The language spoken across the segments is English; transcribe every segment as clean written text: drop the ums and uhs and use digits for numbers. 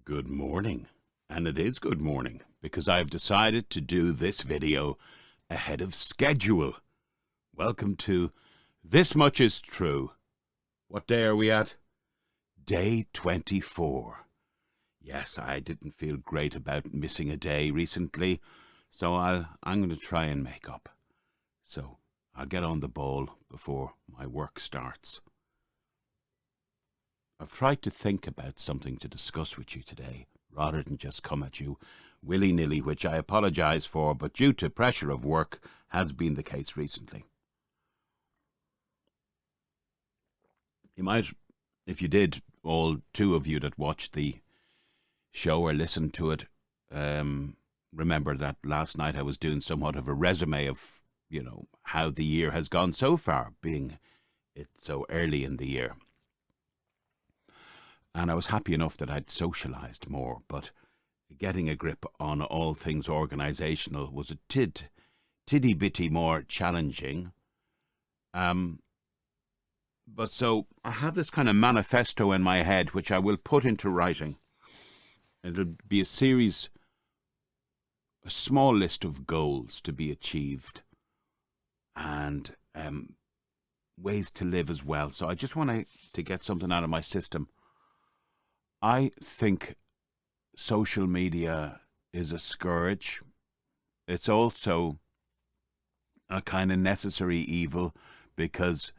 Good morning. And it is good morning because I've decided to do this video ahead of schedule. Welcome to This Much Is True. What day are we at? Day 24. Yes, I didn't feel great about missing a day recently, so I'm going to try and make up. So I'll get on the ball before my work starts. I've tried to think about something to discuss with you today, rather than just come at you willy-nilly, which I apologise for, but due to pressure of work has been the case recently. You might, if you did, all two of you that watched the show or listened to it, remember that last night I was doing somewhat of a resume of, how the year has gone so far, being it so early in the year. And I was happy enough that I'd socialised more, but getting a grip on all things organisational was a tiddy-bitty more challenging. But so I have this kind of manifesto in my head, which I will put into writing. It'll be a small list of goals to be achieved and ways to live as well. So I just want to get something out of my system. I think social media is a scourge. It's also a kind of necessary evil because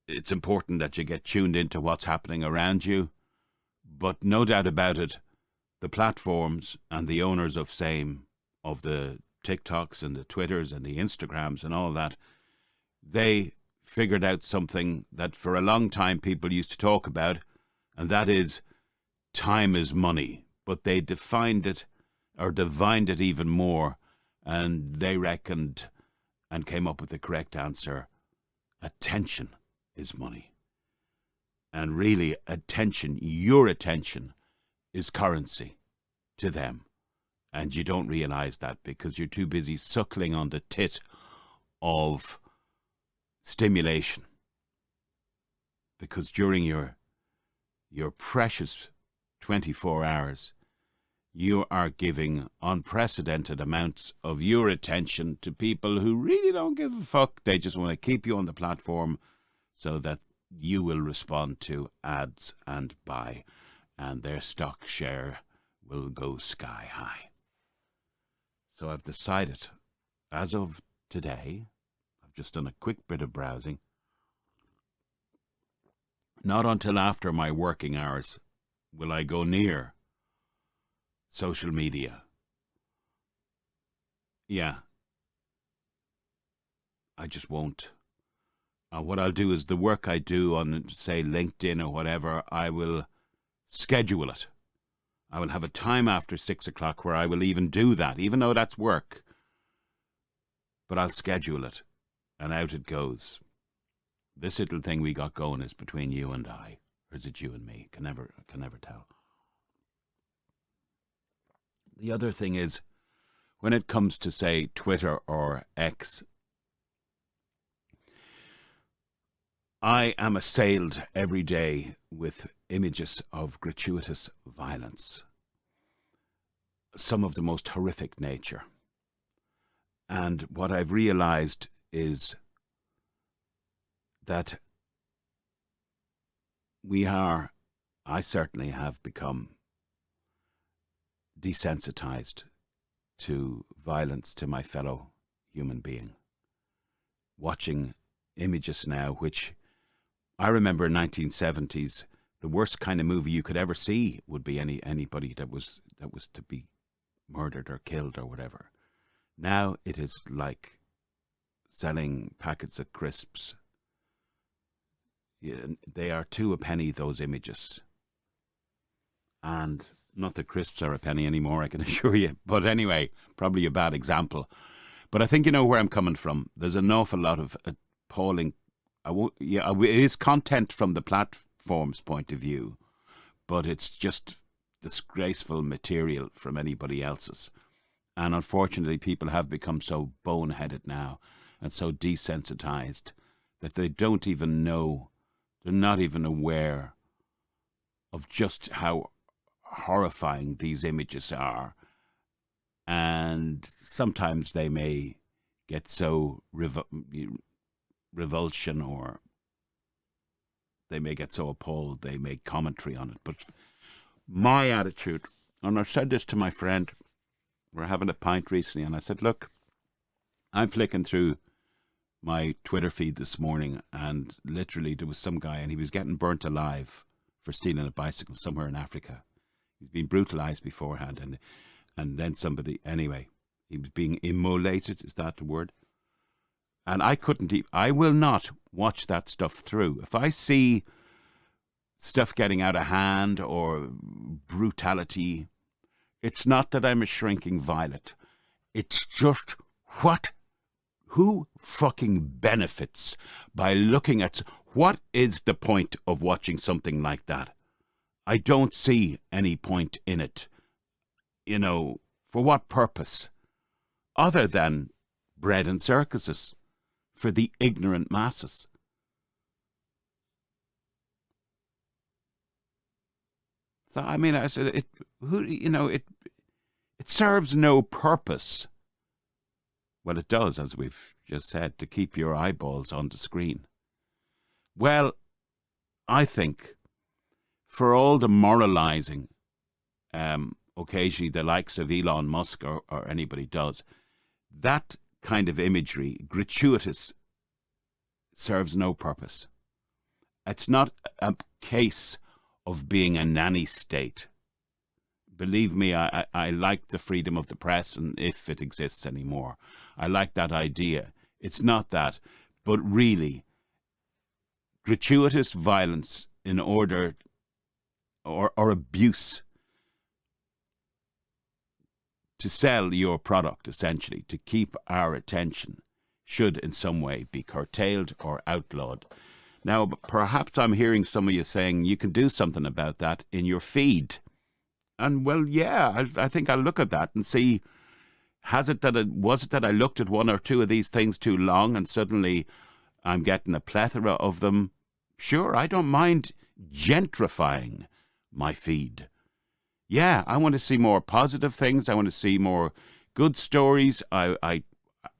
it's important that you get tuned into what's happening around you. But no doubt about it, the platforms and the owners of same, of the TikToks and the Twitters and the Instagrams and all that, they figured out something that for a long time people used to talk about, and that is time is money. But they defined it or divined it even more, and they reckoned and came up with the correct answer. Attention is money. And really, attention, your attention, is currency to them. And you don't realize that because you're too busy suckling on the tit of stimulation. Because during your precious 24 hours, you are giving unprecedented amounts of your attention to people who really don't give a fuck. They just want to keep you on the platform so that you will respond to ads and buy, and their stock share will go sky high. So I've decided, as of today, I've just done a quick bit of browsing. Not until after my working hours will I go near social media. Yeah. I just won't. What I'll do is the work I do on, say, LinkedIn or whatever, I will schedule it. I will have a time after 6 o'clock where I will even do that, even though that's work. But I'll schedule it, and out it goes. This little thing we got going is between you and I. Or is it you and me? Can never tell. The other thing is, when it comes to, say, Twitter or X, I am assailed every day with images of gratuitous violence, some of the most horrific nature. And what I've realized is that I certainly have become desensitized to violence to my fellow human being. Watching images now, which I remember in 1970s, the worst kind of movie you could ever see would be anybody that was to be murdered or killed or whatever. Now it is like selling packets of crisps. They are two a penny, those images. And not that crisps are a penny anymore, I can assure you. But anyway, probably a bad example. But I think you know where I'm coming from. There's an awful lot of appalling. It is content from the platform's point of view, but it's just disgraceful material from anybody else's. And unfortunately, people have become so boneheaded now and so desensitized that they don't even know, they're not even aware of just how horrifying these images are. And sometimes they may get so revulsion, or they may get so appalled they make commentary on it. But my attitude, and I said this to my friend, we were having a pint recently, and I said, look, I'm flicking through my Twitter feed this morning, and literally there was some guy, and he was getting burnt alive for stealing a bicycle somewhere in Africa. He's been brutalized beforehand, and then somebody, anyway, he was being immolated, is that the word? And I will not watch that stuff through. If I see stuff getting out of hand or brutality, it's not that I'm a shrinking violet. It's just who fucking benefits by looking at, what is the point of watching something like that? I don't see any point in it. For what purpose? Other than bread and circuses for the ignorant masses. So, I mean, I said, it serves no purpose. Well, it does, as we've just said, to keep your eyeballs on the screen. Well, I think for all the moralizing, occasionally the likes of Elon Musk or anybody does, that kind of imagery, gratuitous, serves no purpose. It's not a case of being a nanny state. Believe me, I like the freedom of the press, and if it exists anymore, I like that idea. It's not that, but really, gratuitous violence in order, or abuse, to sell your product, essentially, to keep our attention, should in some way be curtailed or outlawed. Now, perhaps I'm hearing some of you saying you can do something about that in your feed. And, well, yeah, I think I'll look at that and see, was it that I looked at one or two of these things too long and suddenly I'm getting a plethora of them? Sure, I don't mind gentrifying my feed. Yeah, I want to see more positive things. I want to see more good stories. I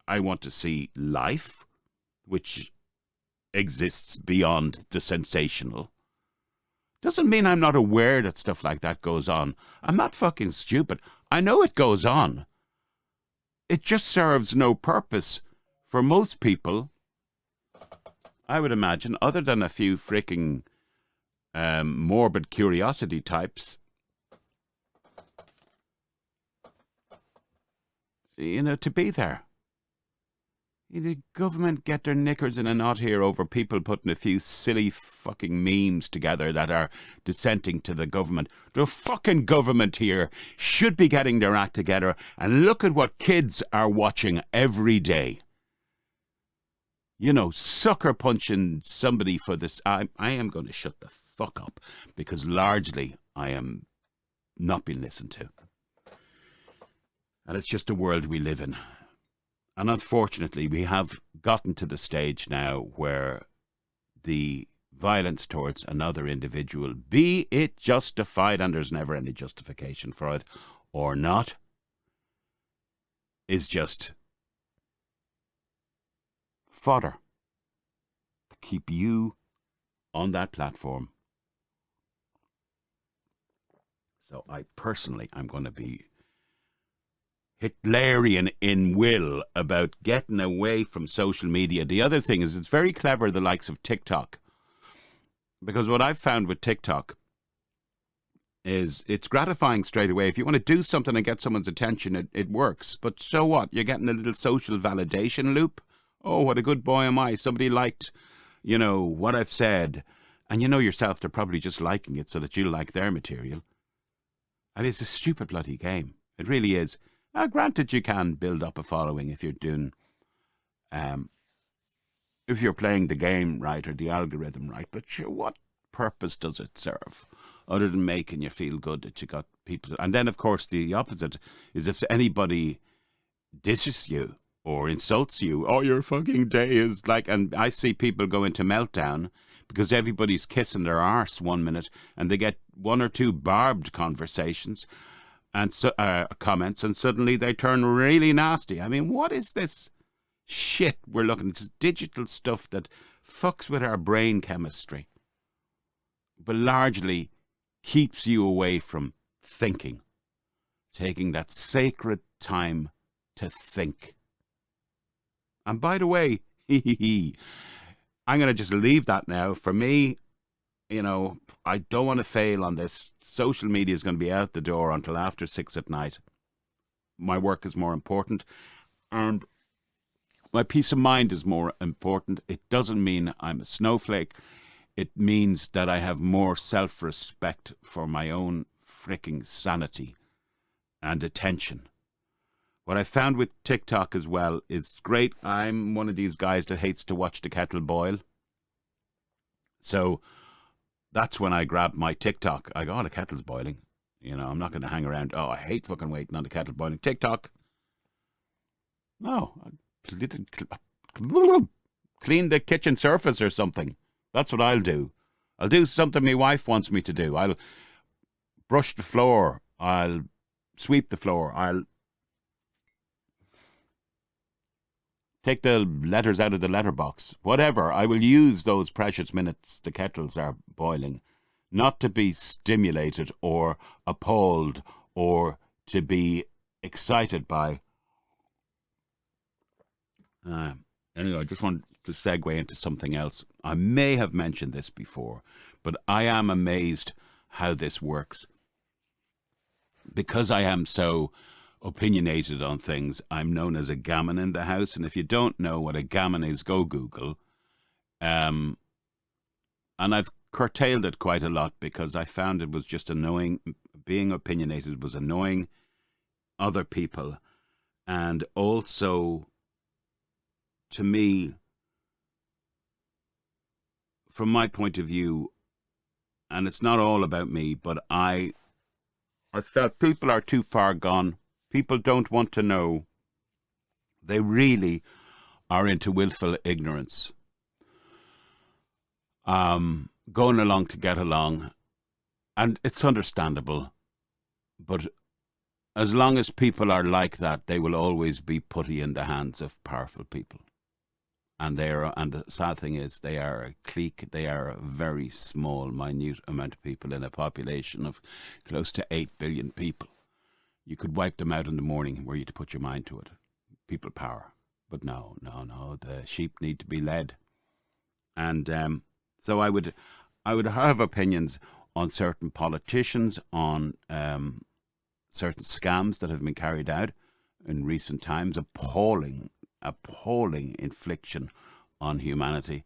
want to see life, which exists beyond the sensational. Doesn't mean I'm not aware that stuff like that goes on. I'm not fucking stupid. I know it goes on. It just serves no purpose for most people, I would imagine, other than a few freaking morbid curiosity types. To be there. The government get their knickers in a knot here over people putting a few silly fucking memes together that are dissenting to the government. The fucking government here should be getting their act together, and look at what kids are watching every day. Sucker punching somebody for this. I am going to shut the fuck up, because largely I am not being listened to. And it's just the world we live in. And unfortunately, we have gotten to the stage now where the violence towards another individual, be it justified, and there's never any justification for it, or not, is just fodder to keep you on that platform. So I'm going to be Hitlerian in will about getting away from social media. The other thing is, it's very clever, the likes of TikTok. Because what I've found with TikTok is it's gratifying straight away. If you want to do something and get someone's attention, it works. But so what? You're getting a little social validation loop. Oh, what a good boy am I. Somebody liked, what I've said. And you know yourself, they're probably just liking it so that you'll like their material. And it's a stupid bloody game. It really is. Now, granted, you can build up a following if you're doing, if you're playing the game right or the algorithm right. But sure, what purpose does it serve other than making you feel good that you got people? And then, of course, the opposite is if anybody disses you or insults you, oh, your fucking day is like, and I see people go into meltdown because everybody's kissing their arse 1 minute and they get one or two barbed conversations and comments, and suddenly they turn really nasty. I mean, what is this shit we're looking at? This digital stuff that fucks with our brain chemistry, but largely keeps you away from thinking, taking that sacred time to think. And by the way, I'm going to just leave that now. For me, I don't want to fail on this. Social media is going to be out the door until after 6 at night. My work is more important, and my peace of mind is more important. It doesn't mean I'm a snowflake. It means that I have more self-respect for my own freaking sanity and attention. What I found with TikTok as well is great. I'm one of these guys that hates to watch the kettle boil. So that's when I grab my TikTok. I go, oh, the kettle's boiling. I'm not going to hang around. Oh, I hate fucking waiting on the kettle boiling. TikTok. No. Clean the kitchen surface or something. That's what I'll do. I'll do something my wife wants me to do. I'll brush the floor. I'll sweep the floor. I'll take the letters out of the letterbox. Whatever. I will use those precious minutes the kettles are boiling, not to be stimulated or appalled or to be excited by. Anyway, I just want to segue into something else. I may have mentioned this before, but I am amazed how this works. Because I am so opinionated on things, I'm known as a gammon in the house. And if you don't know what a gammon is, go Google. And I've curtailed it quite a lot because I found it was just annoying. Being opinionated was annoying other people. And also, to me, from my point of view, and it's not all about me, but I felt people are too far gone. People don't want to know. They really are into willful ignorance. Going along to get along. And it's understandable. But as long as people are like that, they will always be putty in the hands of powerful people. And the sad thing is, they are a clique. They are a very small, minute amount of people in a population of close to 8 billion people. You could wipe them out in the morning were you to put your mind to it. People power. But no. The sheep need to be led. And so I would have opinions on certain politicians, on certain scams that have been carried out in recent times, appalling infliction on humanity,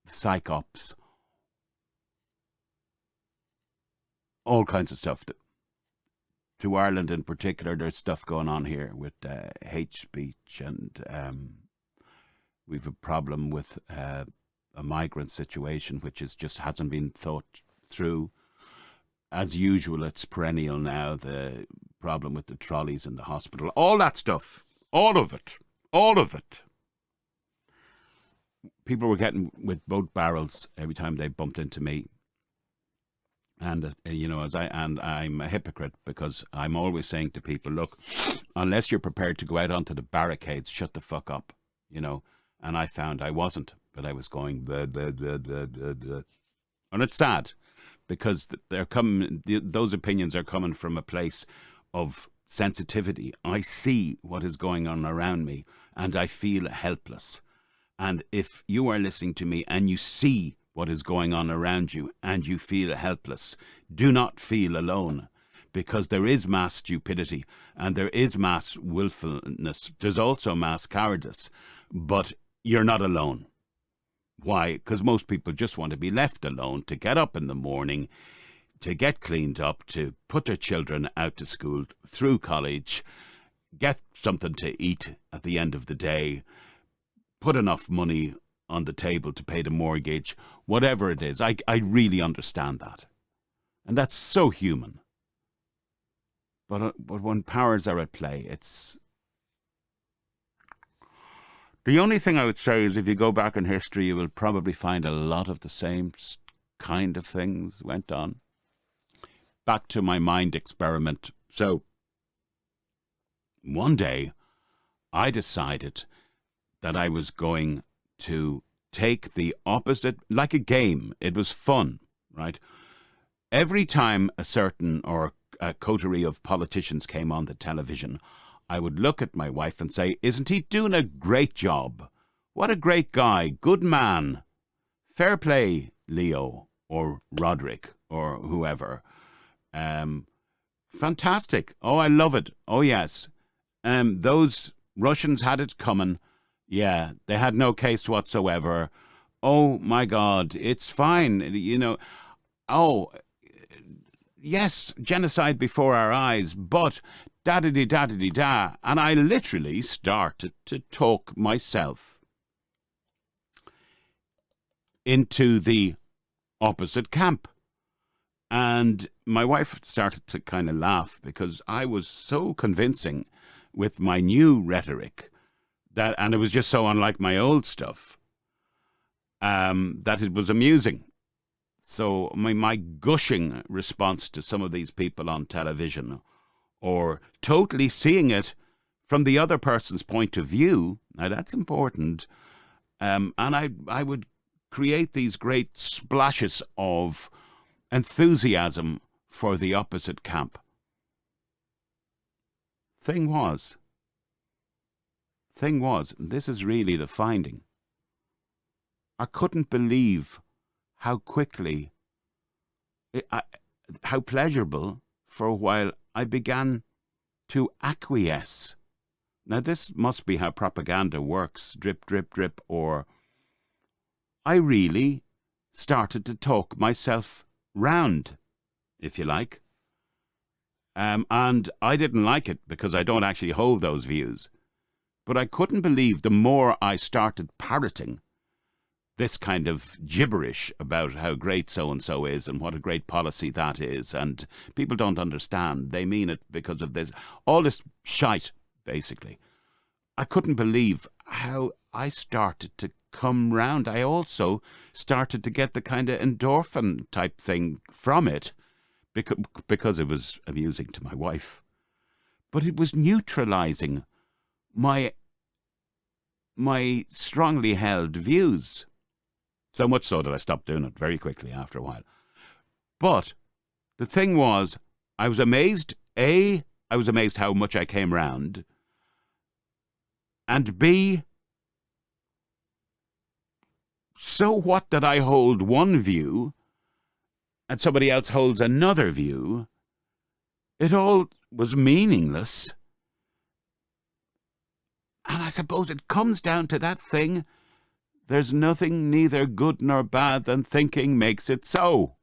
psych ops, all kinds of stuff. To Ireland in particular, there's stuff going on here with hate speech, and we've a problem with a migrant situation which just hasn't been thought through. As usual, it's perennial now, the problem with the trolleys in the hospital, all that stuff. All of it. People were getting with both barrels every time they bumped into me. And, I'm a hypocrite because I'm always saying to people, look, unless you're prepared to go out onto the barricades, shut the fuck up, And I found I wasn't, but I was going, and it's sad because those opinions are coming from a place of sensitivity. I see what is going on around me and I feel helpless. And if you are listening to me and you see what is going on around you and you feel helpless, do not feel alone, because there is mass stupidity and there is mass willfulness. There's also mass cowardice, but you're not alone. Why? Because most people just want to be left alone to get up in the morning, to get cleaned up, to put their children out to school, through college, get something to eat at the end of the day, put enough money on the table to pay the mortgage, whatever it is. I really understand that. And that's so human. But when powers are at play, it's The only thing I would say is if you go back in history, you will probably find a lot of the same kind of things went on. Back to my mind experiment. So one day I decided that I was going to take the opposite, like a game. It was fun, right? Every time a certain or a coterie of politicians came on the television, I would look at my wife and say, "Isn't he doing a great job? What a great guy, good man. Fair play, Leo or Roderick or whoever. Um, Fantastic. Oh, I love it. Oh, yes. Those Russians had it coming. Yeah, they had no case whatsoever. Oh, my God, it's fine. Oh, yes, genocide before our eyes, but da-da-dee-da-da-dee-da. And I literally started to talk myself into the opposite camp. And my wife started to kind of laugh because I was so convincing with my new rhetoric and it was just so unlike my old stuff, that it was amusing. So my gushing response to some of these people on television, or totally seeing it from the other person's point of view, now that's important. And I would create these great splashes of enthusiasm for the opposite camp. Thing was, and this is really the finding, I couldn't believe how quickly, how pleasurable for a while I began to acquiesce. Now this must be how propaganda works, drip, drip, drip, or I really started to talk myself round, if you like. And I didn't like it because I don't actually hold those views. But I couldn't believe the more I started parroting this kind of gibberish about how great so-and-so is and what a great policy that is, and people don't understand. They mean it because of this. All this shite, basically. I couldn't believe how I started to come round. I also started to get the kind of endorphin type thing from it because it was amusing to my wife. But it was neutralizing my strongly held views. So much so that I stopped doing it very quickly after a while. But the thing was, I was amazed. A, I was amazed how much I came round. And B, so what that I hold one view and somebody else holds another view? It all was meaningless. And I suppose it comes down to that thing. There's nothing neither good nor bad than thinking makes it so.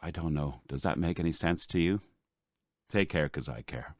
I don't know. Does that make any sense to you? Take care, 'cause I care.